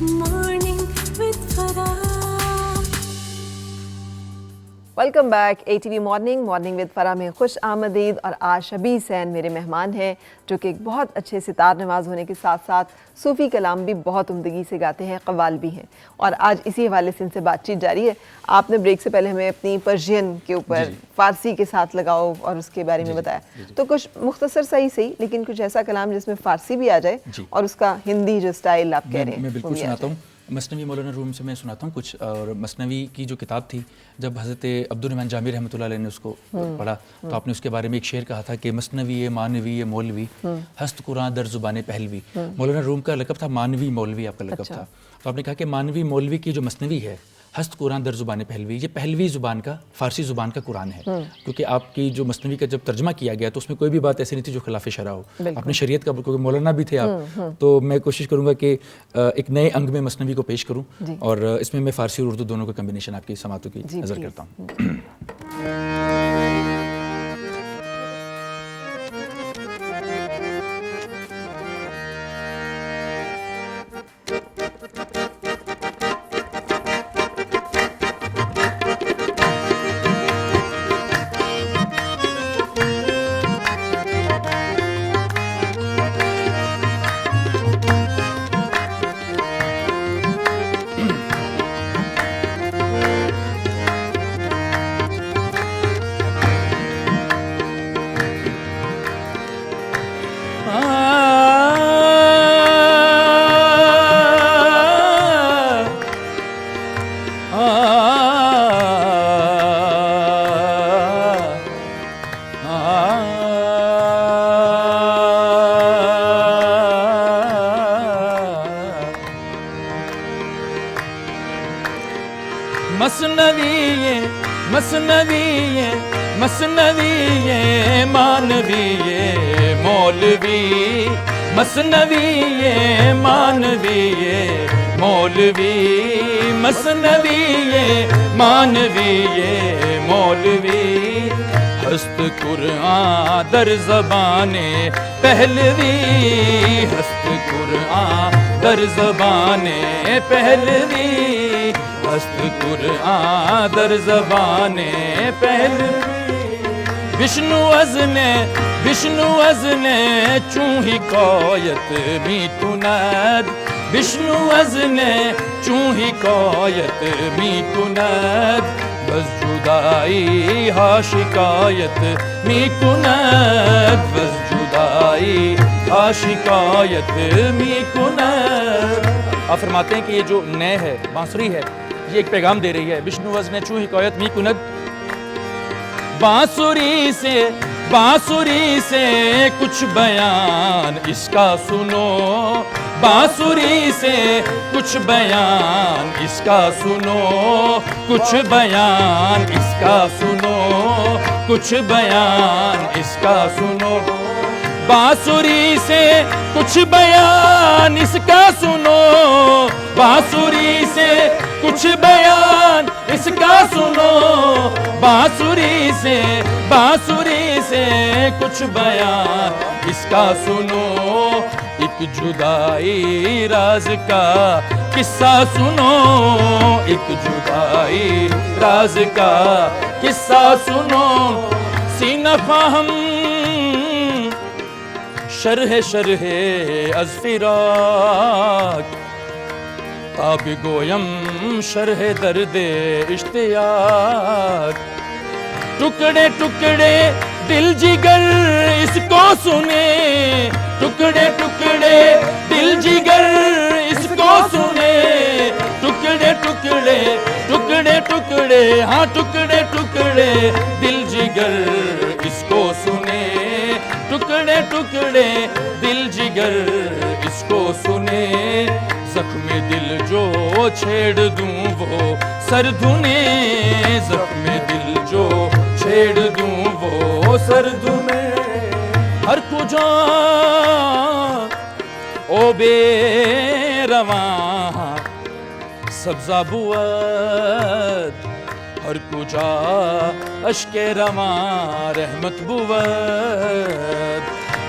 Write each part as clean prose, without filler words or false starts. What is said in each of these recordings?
Morning with Farah. Welcome back ATV morning with فرا میں خوش آمدید. اور آج شبیہ حسین میرے مہمان ہیں جو کہ ایک بہت اچھے ستار نواز ہونے کے ساتھ ساتھ صوفی کلام بھی بہت عمدگی سے گاتے ہیں, قوال بھی ہیں. اور آج اسی حوالے سے ان سے بات چیت جاری ہے. آپ نے بریک سے پہلے ہمیں اپنی پرشین کے اوپر فارسی کے ساتھ لگاؤ اور اس کے بارے میں بتایا, تو کچھ مختصر صحیح لیکن کچھ ایسا کلام جس میں فارسی بھی آ جائے اور اس کا ہندی جو سٹائل آپ کہہ رہے ہیں. میں بالکل سناتا ہوں. مثنوی مولانا روم سے میں سناتا ہوں کچھ. اور مثنوی کی جو کتاب تھی, جب حضرت عبدالرحمن جامی رحمۃ اللہ علیہ نے اس کو پڑھا تو آپ نے اس کے بارے میں ایک شعر کہا تھا کہ مثنوی مانوی مولوی ہست قرآن در زبان پہلوی. مولانا روم کا لقب تھا مانوی مولوی, آپ کا لقب تھا. تو آپ نے کہا کہ مانوی مولوی کی جو مثنوی ہے ہست قرآن در زبان پہلوی, یہ پہلوی زبان کا, فارسی زبان کا قرآن ہے. کیونکہ آپ کی جو مثنوی کا جب ترجمہ کیا گیا تو اس میں کوئی بھی بات ایسی نہیں تھی جو خلاف شرع ہو. اپنے شریعت کا, کیونکہ مولانا بھی تھے آپ, تو میں کوشش کروں گا کہ ایک نئے انگ میں مثنوی کو پیش کروں, اور اس میں فارسی اور اردو دونوں کا کمبینیشن آپ کی سماعتوں کی نظر کرتا ہوں. مثنوی مانوی مولوی مثنوی مانوی مولوی مثنوی مانوی مولوی ہست قرآن در زبان پہلوی ہست قرآن در زبان پہلوی ہست قرآن در زبان پہلوی وشنو ازن چون حکایت می کند وشنو ازن چون حکایت می کند بس جدائی ها شکایت می کند بس جدائی ها شکایت می کند. آپ فرماتے ہیں کہ یہ جو نئے ہے, بانسری ہے, یہ ایک پیغام دے رہی ہے. وشنو ازن چون حکایت می کند, بانسری سے کچھ بیان اس کا سنو, بانسری سے کچھ بیان اس کا سنو, کچھ بیان اس کا سنو, کچھ بیان اس کا سنو. بانسری سے کچھ بیان اس کا سنو, بانسری سے کچھ بیان اس کا سنو, بانسری سے کچھ بیان اس کا سنو. ایک جدائی راز کا قصہ سنو, ایک جدائی راز کا قصہ سنو. سینہ فاہم شرح از فراق تاب گویم شرح درد اشتیاق. ٹکڑے ٹکڑے دل جگر اس کو سنے, ٹکڑے ٹکڑے دل جگر اس کو سنے, ٹکڑے ٹکڑے ٹکڑے ٹکڑے ہاں ٹکڑے ٹکڑے دل جگر اس کو سنے, ٹکڑے ٹکڑے دل جگر اس کو سنے. زخم دل جو چھیڑ دوں وہ سر دھنے, زخم دل جو چھیڑ دوں وہ سر دھنے. ہر کجا او بے رواں سبزہ بود, ہر کجا اشک رواں رحمت بود.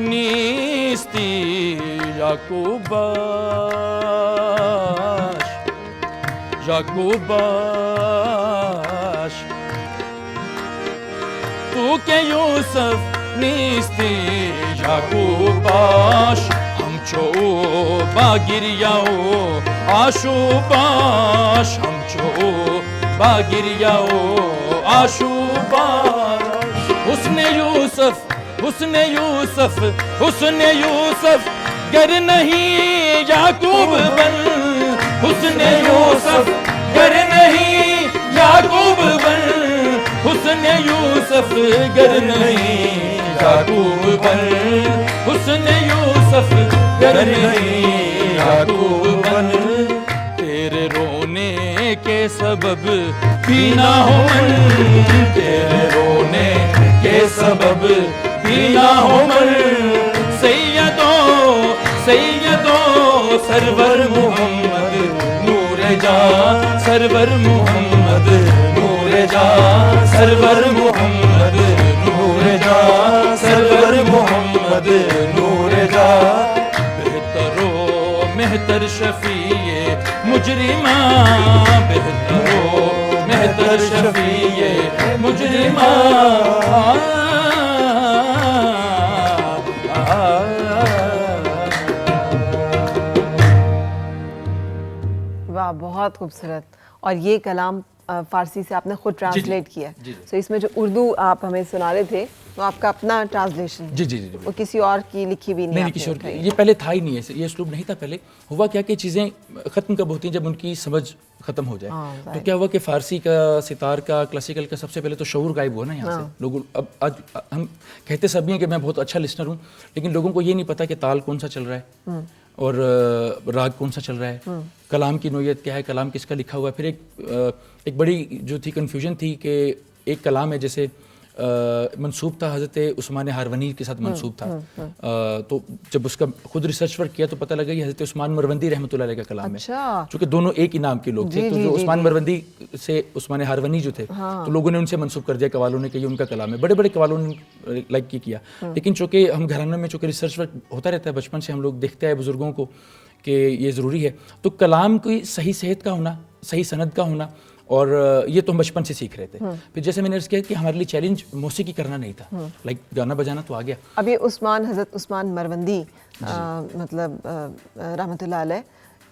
نیستی یعقوباش یعقوباش تو کہ یوسف نیستی یعقوباش ہمچو باگریاو آشوباش ہمچو باگریاو آشوباش حسن یوسف حسن یوسف حسن یوسف گر نہیں یعقوب بن، حسن یوسف گر نہیں یعقوب بن، حسن یوسف گر نہیں یعقوب بن، حسن یوسف گر نہیں یعقوب بن۔ تیرے رونے کے سبب پینا ہو من، تیرے رونے کے سبب پینا ہو من، سیدو سرور محمد نور جاں، سرور محمد نور جاں، سرور محمد نور جاں، سرور محمد نور جاں۔ بہترو مہتر شفیع مجرمان، بہترو مہتر شفیع مجرمان۔ واہ، بہت خوبصورت۔ اور یہ کلام فارسی سے آپ نے خود ٹرانسلیٹ کیا، سو اس میں جو اردو آپ ہمیں سنا رہے تھے وہ آپ کا اپنا ٹرانسلیشن، وہ کسی اور کی لکھی بھی نہیں؟ کسی اور کی، یہ پہلے تھا ہی نہیں ہے، یہ اسلوب نہیں تھا پہلے۔ ہوا کیا کہ چیزیں ختم کب ہوتی ہیں؟ جب ان کی سمجھ ختم ہو جائے۔ تو کیا ہوا کہ فارسی کا، ستار کا، کلاسیکل کا سب سے پہلے تو شعور غائب ہوا نا یہاں سے۔ لوگ اب آج ہم کہتے سب ہیں کہ میں بہت اچھا لسنر ہوں، لیکن لوگوں کو یہ نہیں پتا کہ تال کون سا چل رہا ہے اور راگ کون سا چل رہا ہے، کلام کی نوعیت کیا ہے، کلام کس کا لکھا ہوا ہے۔ پھر ایک بڑی جو تھی کنفیوژن تھی کہ ایک کلام ہے جیسے منسوب تھا حضرت عثمان ہارونی کے ساتھ منسوب تھا، تو جب اس کا خود ریسرچ ورک کیا تو پتہ لگا یہ حضرت عثمان مروندی رحمۃ اللہ علیہ کا کلام ہے، چونکہ دونوں ایک ہی نام کے لوگ تھے۔ تو جو عثمان مروندی سے عثمان ہارونی جو تھے تو لوگوں نے ان سے منسوب کر دیا قوالوں نے کہ یہ ان کا کلام ہے، بڑے بڑے قوالوں نے لائک کیا۔ لیکن چونکہ ہم گھرانوں میں چونکہ ریسرچ ورک ہوتا رہتا ہے، بچپن سے ہم لوگ دیکھتے ہیں بزرگوں کو کہ یہ ضروری ہے، تو کلام کی صحیح صحت کا ہونا، صحیح سند کا ہونا، اور یہ تو ہم بچپن سے سیکھ رہے تھے۔ پھر جیسے میں نے عرض کیا کہ ہمارے لیے چیلنج موسیقی کرنا نہیں تھا، لائک گانا بجانا تو آ گیا۔ اب یہ حضرت عثمان مروندی مطلب رحمۃ اللہ علیہ،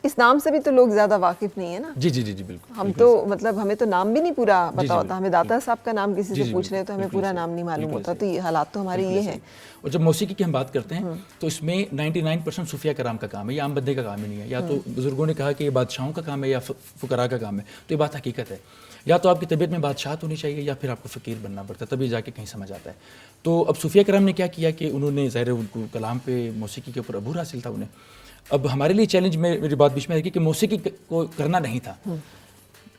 اس نام سے بھی تو لوگ زیادہ واقف نہیں ہے نا؟ جی جی جی جی بالکل۔ ہم تو مطلب ہمیں تو نام بھی نہیں پورا پتا ہوتا، ہمیں داتا صاحب کا نام کسی سے پوچھ رہے ہیں تو ہمیں پورا نام نہیں معلوم ہوتا، تو یہ حالات تو ہمارے یہ ہیں۔ اور جب موسیقی کی ہم بات کرتے ہیں تو اس میں 99% صوفیہ کرام کا کام ہے، یہ عام بندے کا کام ہی نہیں ہے۔ یا تو بزرگوں نے کہا کہ یہ بادشاہوں کا کام ہے یا فقراء کا کام ہے، تو یہ بات حقیقت ہے۔ یا تو آپ کی طبیعت میں بادشاہت ہونی چاہیے یا پھر آپ کو فقیر بننا پڑتا ہے، تبھی جا کے کہیں سمجھ آتا ہے۔ تو اب صوفیہ کرام نے کیا کیا کہ انہوں نے ظاہر ان کو کلام پہ، موسیقی کے اوپر عبور حاصل تھا انہیں۔ اب ہمارے لیے چیلنج میں میری بات بیچ میں ہے کہ موسیقی کو کرنا نہیں تھا،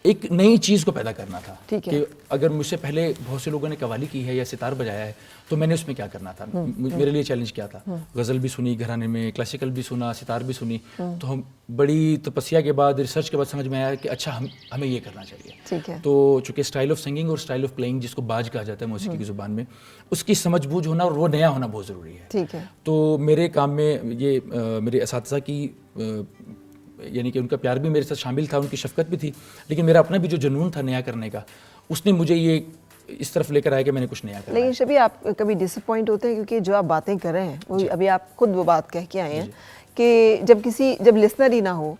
ایک نئی چیز کو پیدا کرنا تھا کہ اگر مجھ سے پہلے بہت سے لوگوں نے قوالی کی ہے یا ستار بجایا ہے تو میں نے اس میں کیا کرنا تھا، میرے لیے چیلنج کیا تھا۔ غزل بھی سنی گھرانے میں، کلاسیکل بھی سنا، ستار بھی سنی، تو ہم بڑی تپسیا کے بعد، ریسرچ کے بعد سمجھ میں آیا کہ اچھا ہمیں یہ کرنا چاہیے۔ تو چونکہ اسٹائل آف سنگنگ اور اسٹائل آف پلینگ جس کو باج کہا جاتا ہے موسیقی کی زبان میں، اس کی سمجھ بوجھ ہونا اور وہ نیا ہونا بہت ضروری ہے۔ تو میرے کام میں یہ میرے اساتذہ کی یعنی کہ ان کا پیار بھی میرے ساتھ شامل تھا، ان کی شفقت بھی تھی، لیکن میرا اپنا بھی جو جنون تھا نیا کرنے کا، اس نے مجھے یہ اس طرف لے کر آیا کہ میں نے کچھ نیا کرنا۔ لیکن شبی آپ کبھی ڈس اپوائنٹ ہوتے ہیں کیونکہ جو آپ باتیں کر رہے ہیں وہ ابھی آپ خود وہ بات کہہ کے آئے ہیں کہ جب لسنر ہی نہ ہو،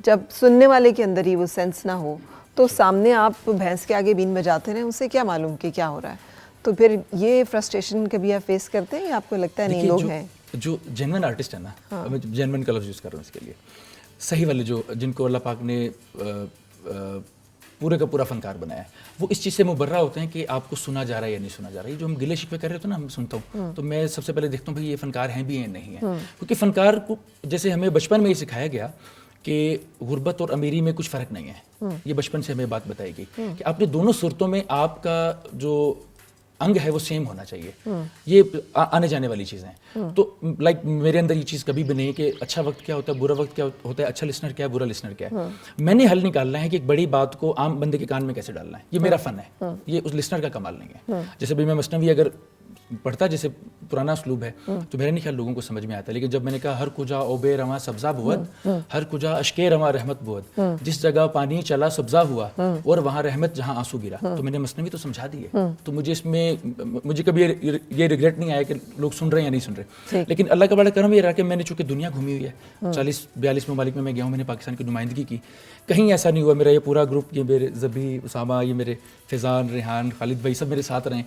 جب سننے والے کے اندر ہی وہ سینس نہ ہو، تو سامنے آپ بھینس کے آگے بین بجاتے رہیں، اسے کیا معلوم کہ کیا ہو رہا ہے؟ تو پھر یہ فرسٹریشن کبھی آپ فیس کرتے ہیں یا آپ کو لگتا ہے نہیں لوگ ہیں جو جینون آرٹسٹ ہے نا، میں جینون کا لفظ یوز کر رہا ہوں اس کے لیے، صحیح والے جو جن کو اللہ پاک نے پورے کا پورا فنکار بنایا ہے. وہ اس چیز سے مبرہ ہوتے ہیں کہ آپ کو سنا جا رہا ہے یا نہیں سنا جا رہا ہے. یہ جو ہم گلے شکوے کر رہے ہوتے ہیں نا, ہم سنتا ہوں تو میں سب سے پہلے دیکھتا ہوں بھائی یہ فنکار ہیں بھی یا نہیں ہیں. کیونکہ فنکار کو جیسے ہمیں بچپن میں یہ سکھایا گیا کہ غربت اور امیری میں کچھ فرق نہیں ہے. یہ بچپن سے ہمیں بات بتائی گئی کہ آپ نے دونوں صورتوں میں آپ کا جو انگ ہے وہ سیم ہونا چاہیے. یہ آنے جانے والی چیزیں ہیں. تو لائک میرے اندر یہ چیز کبھی بھی نہیں کہ اچھا وقت کیا ہوتا ہے, برا وقت کیا ہوتا ہے, اچھا لسنر کیا ہے, برا لسنر کیا ہے. میں نے حل نکالنا ہے کہ ایک بڑی بات کو عام بندے کے کان میں کیسے ڈالنا ہے. یہ میرا فن ہے, یہ اس لسنر کا کمال نہیں ہے. جیسے بھی میں مثنوی اگر پڑھتا جیسے پرانا اسلوب ہے تو میرا نہیں خیال لوگوں کو سمجھ میں آتا ہے. لیکن جب میں نے کہا ہر کجا اوبے رواں سبزہ بود, ہر کجا اشکے رواں رحمت بود, جس جگہ پانی چلا سبزہ ہوا اور وہاں رحمت جہاں آنسو گرا, تو میں نے مثنوی تو سمجھا دی ہے. تو مجھے اس میں مجھے کبھی یہ ریگریٹ نہیں آیا کہ لوگ سن رہے ہیں یا نہیں سن رہے. لیکن اللہ کا بڑا کرم یہ رہا کہ میں نے چونکہ دنیا گھومی ہوئی ہے, 40-42 ممالک میں گیا ہوں, میں نے پاکستان کی نمائندگی کی. کہیں ایسا نہیں ہوا میرا یہ پورا گروپ, یہ میرے زبی, اسامہ, یہ میرے فیضان, ریحان, خالد بھائی سب میرے ساتھ رہے,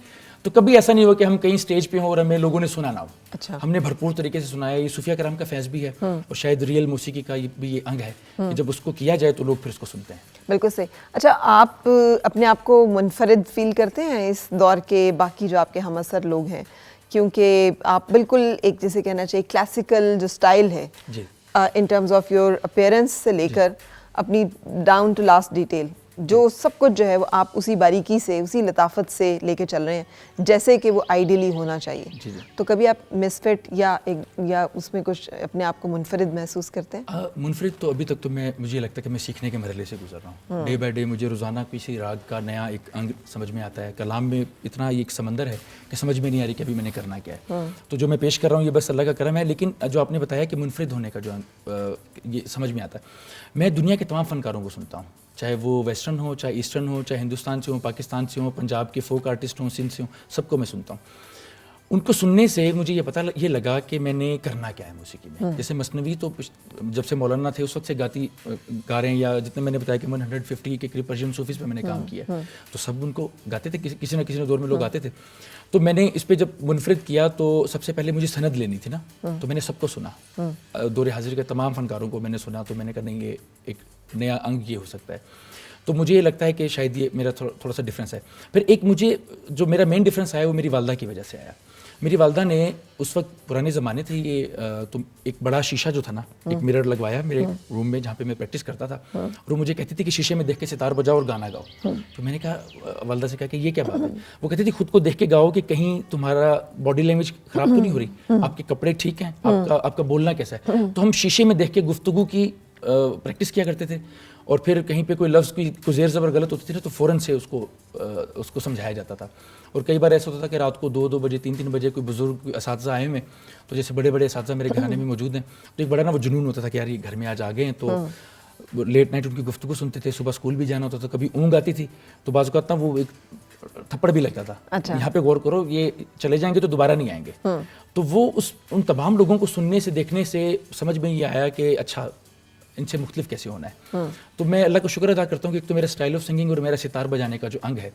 تو کبھی ایسا نہیں ہوا کہ ہم کہیں اسٹیج پہ ہوں اور ہمیں لوگوں نے سنا نہ ہو. اچھا, ہم نے بھرپور طریقے سے سنایا. یہ صوفیہ کرام کا فیض بھی ہے اور شاید ریئل موسیقی کا بھی یہ انگ ہے کہ جب اس کو کیا جائے تو لوگ پھر اس کو سنتے ہیں. بالکل صحیح. اچھا, آپ اپنے آپ کو منفرد فیل کرتے ہیں اس دور کے باقی جو آپ کے ہم اثر لوگ ہیں, کیونکہ آپ بالکل ایک جیسے کہنا چاہیے کلاسیکل جو اسٹائل ہے in terms of your appearance سے لے کر اپنی ڈاؤن ٹو لاسٹ ڈیٹیل, جو سب کچھ جو ہے وہ آپ اسی باریکی سے, اسی لطافت سے لے کے چل رہے ہیں جیسے کہ وہ آئیڈیلی ہونا چاہیے. تو کبھی آپ مسفٹ یا اس میں کچھ اپنے آپ کو منفرد محسوس کرتے ہیں؟ منفرد تو ابھی تک تو مجھے لگتا ہے کہ میں سیکھنے کے مرحلے سے گزر رہا ہوں. ڈے بائی ڈے مجھے روزانہ کسی راگ کا نیا ایک انگ سمجھ میں آتا ہے. کلام میں اتنا ایک سمندر ہے کہ سمجھ میں نہیں آ رہی کہ ابھی میں نے کرنا کیا ہے. تو جو میں پیش کر رہا ہوں یہ بس اللہ کا کرم ہے. لیکن جو آپ نے بتایا کہ منفرد ہونے کا جو یہ سمجھ میں آتا ہے, میں دنیا کے تمام فنکاروں کو سنتا ہوں, چاہے وہ ویسٹرن ہو, چاہے ایسٹرن ہو, چاہے ہندوستان سے ہوں, پاکستان سے ہوں, پنجاب کے فوک آرٹسٹ ہوں, سندھ سے ہوں, سب کو میں سنتا ہوں. ان کو سننے سے مجھے یہ پتہ یہ لگا کہ میں نے کرنا کیا ہے موسیقی میں. جیسے مثنوی تو جب سے مولانا تھے اس وقت سے گا رہے ہیں, یا جتنے میں نے بتایا کہ 150 کے قریب پرشین صوفیز پہ میں نے کام کیا, تو سب ان کو گاتے تھے, کسی نہ کسی دور میں لوگ گاتے تھے. تو میں نے اس پہ جب منفرد کیا تو سب سے پہلے مجھے سند لینی تھی نا, تو میں نے سب کو سنا, دور حاضر کے تمام فنکاروں کو میں نے سنا. تو میں نے کہا نہیں یہ ایک نیا انگ یہ ہو سکتا ہے. تو مجھے یہ لگتا ہے کہ شاید یہ میرا تھوڑا سا ڈفرینس ہے. پھر ایک مجھے جو میرا مین ڈفرینس آیا وہ میری والدہ کی وجہ سے آیا. میری والدہ نے اس وقت پرانے زمانے تھے یہ تو ایک بڑا شیشہ جو تھا نا, ایک مرر لگوایا میرے روم میں جہاں پہ میں پریکٹس کرتا تھا, اور وہ مجھے کہتی تھی کہ شیشے میں دیکھ کے ستار بجاؤ اور گانا گاؤ. تو میں نے کہا والدہ سے کہا کہ یہ کیا بات ہے. وہ کہتی تھی خود کو دیکھ کے گاؤ کہ کہیں تمہارا باڈی لینگویج خراب تو نہیں ہو رہی, آپ کے کپڑے ٹھیک ہیں, آپ کا بولنا کیسا ہے. تو ہم شیشے میں دیکھ کے گفتگو کی پریکٹس کیا کرتے تھے, اور پھر کہیں پہ کوئی لفظ کوئی زیر زبر غلط ہوتی تھی نا تو فوراً سے اس کو سمجھایا جاتا تھا. اور کئی بار ایسا ہوتا تھا کہ رات کو 2 بجے 3 بجے کوئی بزرگ اساتذہ آئے ہوئے, تو جیسے بڑے اساتذہ میرے گھرانے میں موجود ہیں, تو ایک بڑا نا وہ جنون ہوتا تھا کہ یار یہ گھر میں آج آ گئے ہیں. تو لیٹ نائٹ ان کی گفتگو سنتے تھے, صبح اسکول بھی جانا ہوتا تھا, کبھی اونگ آتی تھی تو بعض اوقات وہ ایک تھپڑ بھی لگتا تھا, یہاں پہ غور کرو یہ چلے جائیں گے تو دوبارہ نہیں آئیں گے. تو وہ ان تمام لوگوں کو سننے سے دیکھنے سے سمجھ میں یہ آیا کہ اچھا ان سے مختلف کیسے ہونا ہے. تو میں اللہ کا شکر ادا کرتا ہوں کہ ایک تو میرا اسٹائل آف سنگنگ اور میرا ستار بجانے کا جو انگ ہے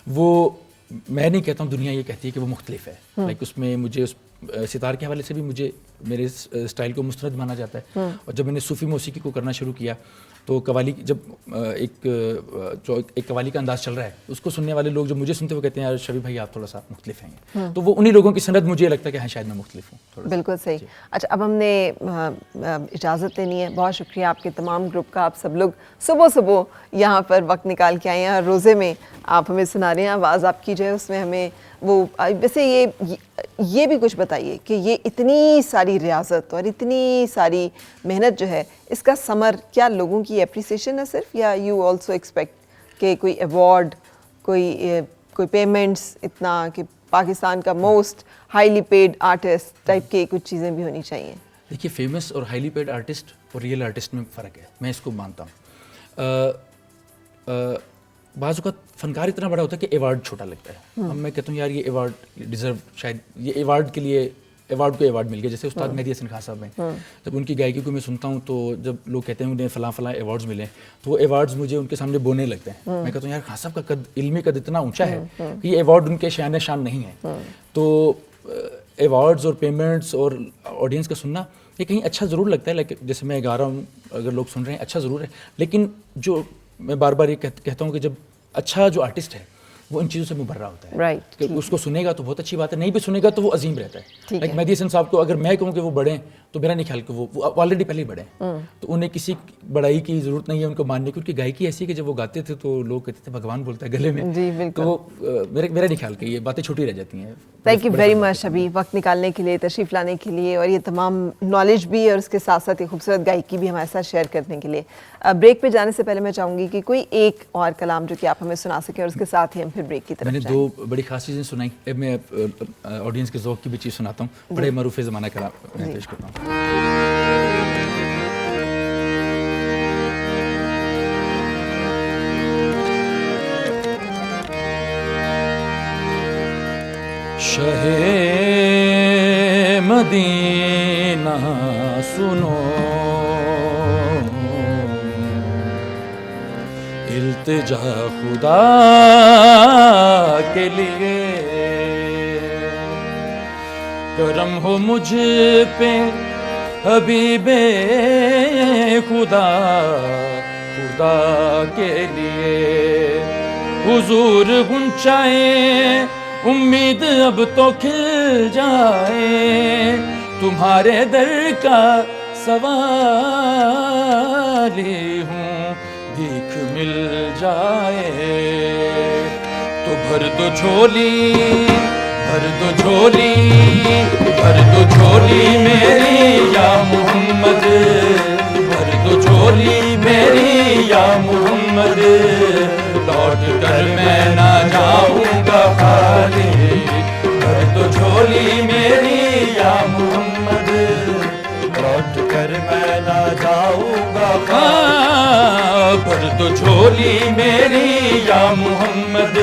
وہ میں نہیں کہتا ہوں, دنیا یہ کہتی ہے کہ وہ مختلف ہے. لائک اس میں مجھے اس ستار کے حوالے سے بھی مجھے میرے اسٹائل کو مستند مانا جاتا ہے. اور جب میں نے صوفی موسیقی کو کرنا شروع کیا تو قوالی جب ایک قوالی کا انداز چل رہا ہے اس کو سننے والے لوگ جو مجھے سنتے وہ کہتے ہیں یار شبیب بھائی آپ تھوڑا سا مختلف ہیں. تو وہ انہی لوگوں کی سند مجھے لگتا ہے کہ ہاں شاید میں مختلف ہوں. بالکل صحیح. اچھا, اب ہم نے اجازت لینی ہے. بہت شکریہ آپ کے تمام گروپ کا. آپ سب لوگ صبح یہاں پر وقت نکال کے آئے ہیں, اور روزے میں آپ ہمیں سنا رہے ہیں. آواز آپ کی جو ہے اس میں ہمیں وہ ویسے یہ بھی کچھ بتائیے کہ یہ اتنی ساری ریاضت اور اتنی ساری محنت جو ہے اس کا ثمر کیا لوگوں کی اپریسیشن ہے صرف, یا یو آلسو ایکسپیکٹ کہ کوئی ایوارڈ, کوئی پیمنٹس, اتنا کہ پاکستان کا most highly paid artist type کے کچھ چیزیں بھی ہونی چاہیے؟ دیکھیے فیمس اور ہائیلی پیڈ آرٹسٹ اور ریئل آرٹسٹ میں فرق ہے, میں اس کو مانتا ہوں. بعض اوقات فنکار اتنا بڑا ہوتا ہے کہ ایوارڈ چھوٹا لگتا ہے. میں کہتا ہوں یار یہ ایوارڈ ڈیزرو, شاید یہ ایوارڈ کے لیے ایوارڈ کو ایوارڈ مل گیا. جیسے استاد مہدی حسن خان صاحب ہیں, جب ان کی گائیکی کو میں سنتا ہوں تو جب لوگ کہتے ہیں انہیں فلاں ایوارڈز ملے تو وہ ایوارڈز مجھے ان کے سامنے بونے لگتے ہیں. میں کہتا ہوں یار خان صاحب کا قد, علمی قد اتنا اونچا ہے کہ یہ ایوارڈ ان کے شان نہیں ہے. تو ایوارڈز اور پیمنٹس اور آڈینس کا سننا یہ کہیں اچھا ضرور لگتا ہے. جیسے میں گا رہا ہوں, اگر لوگ سن رہے ہیں اچھا ضرور ہے, لیکن جو میں بار بار یہ کہتا ہوں کہ جب اچھا جو آرٹسٹ ہے وہ ان چیزوں سے مبرہ ہوتا ہے Right. کہ اس کو سنے گا تو بہت اچھی بات ہے, نہیں بھی سنے گا تو وہ عظیم رہتا ہے. ایک مہدی حسن صاحب کو اگر میں کہوں کہ وہ بڑے ہیں تو میرا نہیں خیال کہ وہ آلریڈی پہلے ہی بڑے ہیں, تو انہیں کسی بڑائی کی ضرورت نہیں ہے ان کو ماننے کی. ان کی گائکی ایسی ہے کہ جب وہ گاتے تھے تو لوگ کہتے تھے بھگوان بولتا ہے گلے میں, تو میرا نہیں خیال کہ یہ باتیں چھوٹی رہ جاتی ہیں. تھینک یو ویری مچ ابھی وقت نکالنے کے لیے, تشریف لانے کے لیے, اور یہ تمام نالج بھی اور اس کے ساتھ ساتھ یہ خوبصورت گائکی بھی ہمارے ساتھ شیئر کرنے کے لیے. بریک پہ جانے سے پہلے میں چاہوں گی کہ کوئی ایک اور کلام جو کہ آپ ہمیں سنا سکیں اور اس کے ساتھ ہی ہم پھر بریک کی طرف جائیں. میں نے 2 بڑی خاص چیزیں سنائی, میں آڈینس کے ذوق کی بھی چیز سناتا ہوں. بڑے معروف زمانہ کلام میں پیش کرتا ہوں. شہ مدینہ سنو, التجا خدا کے لیے, کرم ہو مجھ پہ حبیب خدا, خدا کے لیے. حضور گنچائے امید اب تو کھل جائے, تمہارے در کا سوالی ہوں, بھیک مل جائے تو بھر دو جھولی, بھر دو جھولی, بھر دو جھولی میری یا محمد, بھر دو جھولی میری یا محمد, لوٹ کر میں نہ جاؤں گا خالی, بھر دو جھولی میری یا محمد, لوٹ کر میں نہ جاؤں گا خالی, بھر دو جھولی میری یا محمد,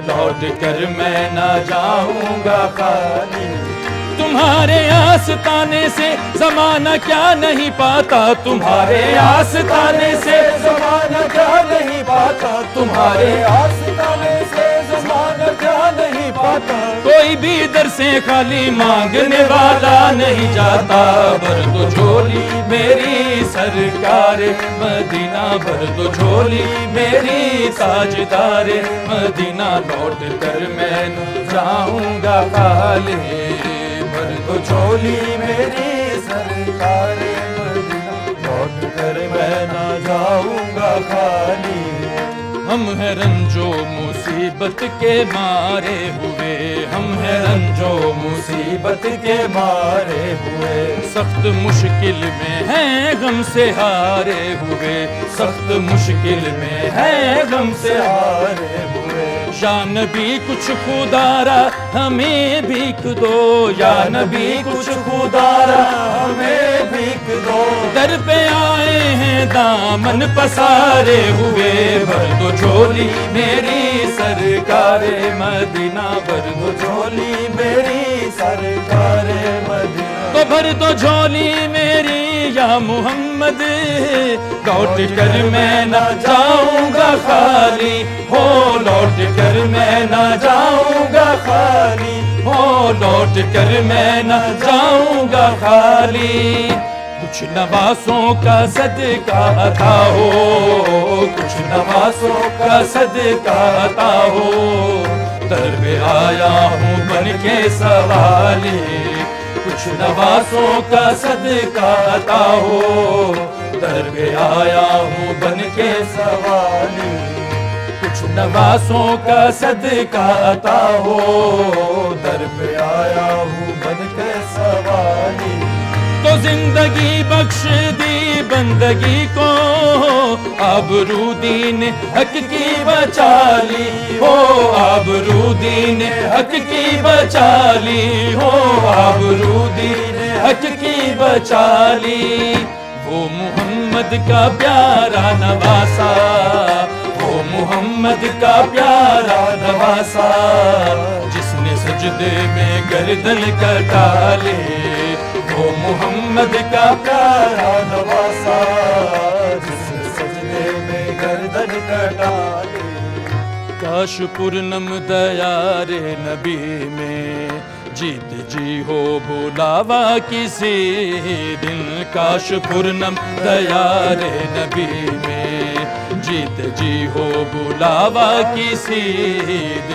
لوٹ کر میں نہ جاؤں گا خالی. تمہارے آستانے سے زمانہ کیا نہیں پاتا, تمہارے آستانے سے زمانہ کیا نہیں پاتا, تمہارے آستانے سے زمانہ کیا نہیں پاتا. کوئی بھی در سے خالی مانگنے والا نہیں جاتا, بھر دو جھولی میری سرکار مدینہ, بھر دو جھولی میری تاجدار مدینہ, لوٹ کر میں نہ جاؤں گا خالی, بھر دو جھولی میری سرکار مدینہ, لوٹ کر میں نہ جاؤں گا خالی. ہم ہیں رنجو مصیبت کے مارے ہوئے, ہم ہیں رنجو مصیبت کے مارے ہوئے, سخت مشکل میں ہیں غم سے ہارے ہوئے, سخت مشکل میں ہیں غم سے ہارے ہوئے. یا نبی کچھ خدارا ہمیں بھیک دو, یا نبی کچھ خدارا ہمیں بھیک دو, در پہ آئے ہیں دامن پسارے ہوئے, بھر دو جھولی میری سرکار مدینہ, بھر دو جھولی میری سرکار مدینہ, تو بھر دو جھولی میری یا محمد, لوٹ کر میں نہ جاؤں گا خالی, ہو لوٹ کر میں نہ جاؤں گا خالی, ہو لوٹ کر میں نہ جاؤں گا خالی. کچھ نوازوں کا صدقہ عطا ہو, کچھ نوازوں کا صدقہ عطا ہو, در پہ آیا ہوں بن کے سوالی, کچھ نوازوں کا صدقہ عطا ہو, در پہ آیا ہوں بن کے سوالی, کچھ نوازوں کا صدقہ عطا ہو, در پہ آیا ہوں بن کے سوالی. تو زندگی بخش دی بندگی کو, آبرو دین حق کی بچا لی, ہو آبرو دین حق کی بچا لی, ہو آبرو دین حق کی بچا لی. وہ محمد کا پیارا نواسا, وہ محمد کا پیارا نواسا, جس نے سجدے میں گردن کٹا لی, وہ محمد کا پیارا نواسا, جس نے سجدے میں گردن کٹا لی. کاش پورنم دیار نبی میں جیت جی ہو بلاوا کسی دن, کاش پورنم دیار نبی میں جیتے جی ہو بلاوا کی سید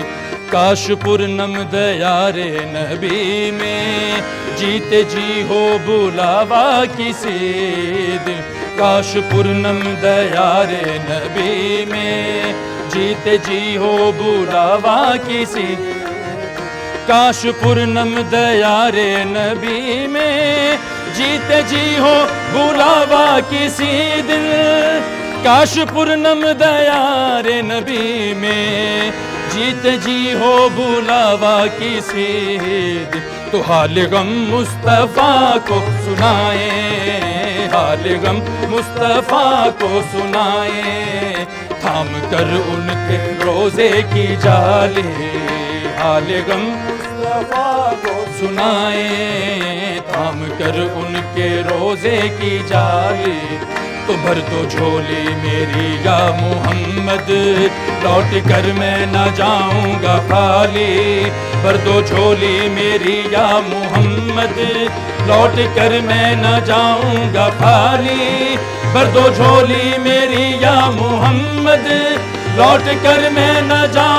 کاش پورنم دیار نبی میں جیتے جی ہو بلاوا کی سید کاش پورنم دیار نبی میں جیتے جی ہو بلاوا کی سید کاش پورنم دیار نبی میں جیتے جی ہو بلاوا کسی دن کاش پورنم دیار نبی میں جیتے جی ہو بلاوا کسی دن تو حال غم مصطفیٰ کو سنائیں حال غم مصطفیٰ کو سنائیں تھام کر ان کے روزے کی جالیں حال غم مصطفیٰ کو سنائیں تھام کر ان کے روزے کی جالیں تو بھر دو جھولی میری یا محمد لوٹ کر میں نہ جاؤں گا خالی بھر دو جھولی میری یا محمد لوٹ کر میں نہ جاؤں گا خالی بھر دو جھولی میری یا محمد لوٹ کر میں نہ جاؤں